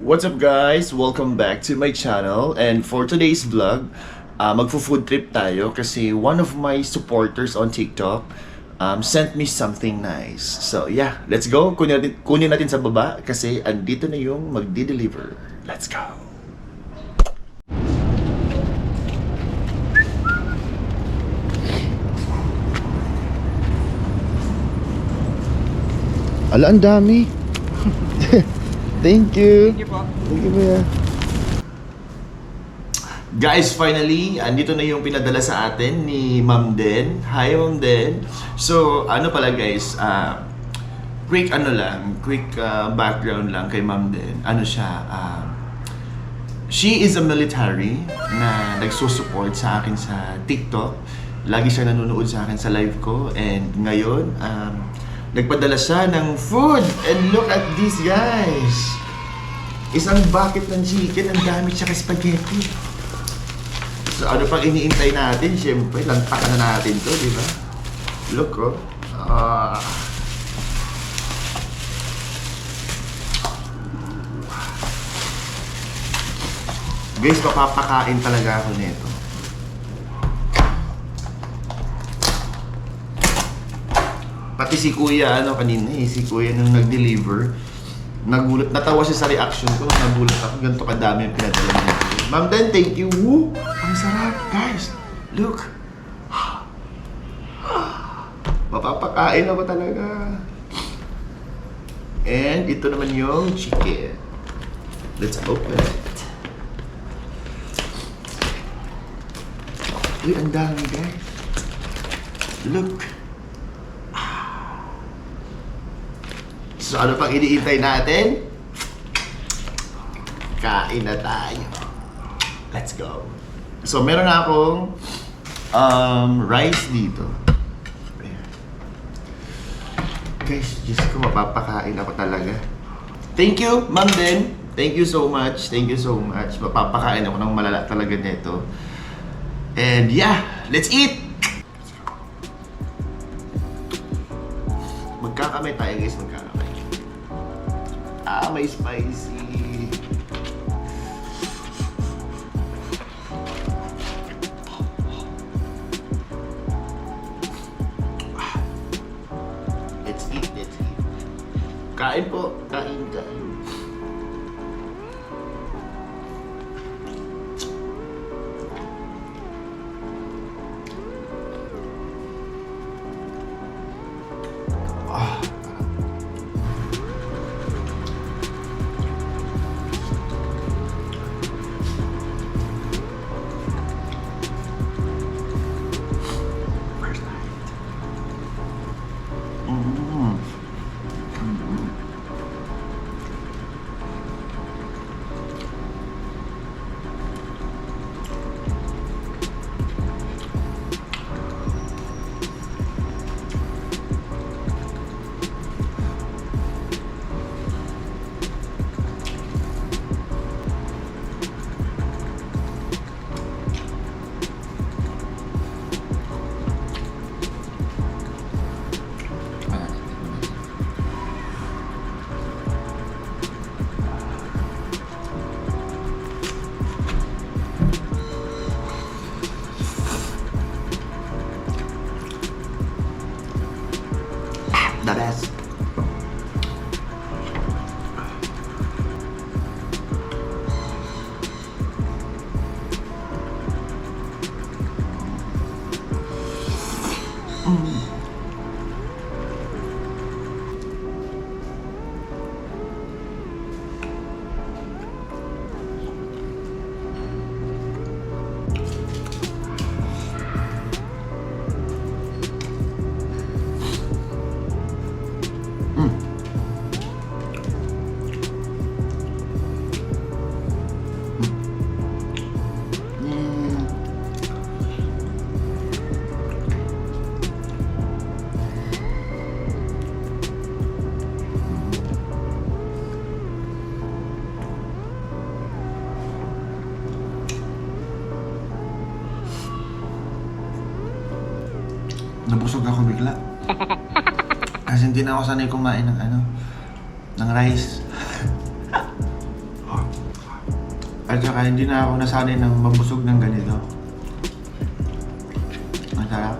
What's up guys? Welcome back to my channel, and for today's vlog, magfo-food trip tayo kasi one of my supporters on TikTok sent me something nice. So yeah, let's go. Kunin natin sa baba kasi andito na yung magdi-deliver. Let's go. Ala, ang dami. Thank you. Thank you po. Thank you, Kuya. Guys, finally, andito na yung pinadala sa atin ni Ma'am Den. Hi, Ma'am Den. So, ano pala guys, quick background lang kay Ma'am Den. Ano siya, she is a military na nagsusupport sa akin sa TikTok. Lagi siya nanonood sa akin sa live ko. And ngayon, nagpadala siya ng food. And look at this, guys. Isang bucket ng chicken. Ang dami tsaka spaghetti. So ano pang iniintay natin? Siyempre, lantakan na natin to, di ba? Look, oh. Guys, mapapakain talaga ako nito. Pati si Kuya, kanina si Kuya nung nag-deliver, nagulat, natawa siya sa reaction ko, nagulat ako, ganito kadami yung pinadala niya. Ma'am Den, thank you. Woo! Ang sarap, guys. Look. Mapapakain ako talaga. And ito naman yung chicken. Let's open it. Uy, ang dami, guys. Look. So ano pang iniintay natin? Kain na tayo. Let's go. So meron na akong rice dito. Ayan. Guys, Diyos ko, mapapakain ako talaga. Thank you, Ma'am Den. Thank you so much. Thank you so much. Mapapakain ako ng malala talaga nito. And yeah, let's eat! Magkakamay tayo, guys. Magkakamay. May spicy. Let's eat, let's eat. Kain po, kain. The best. Nabusog ako bigla. Kasi hindi na ako sanay kumain ng ng rice. At saka hindi na ako nasanay ng mabusog ng ganito. Masarap.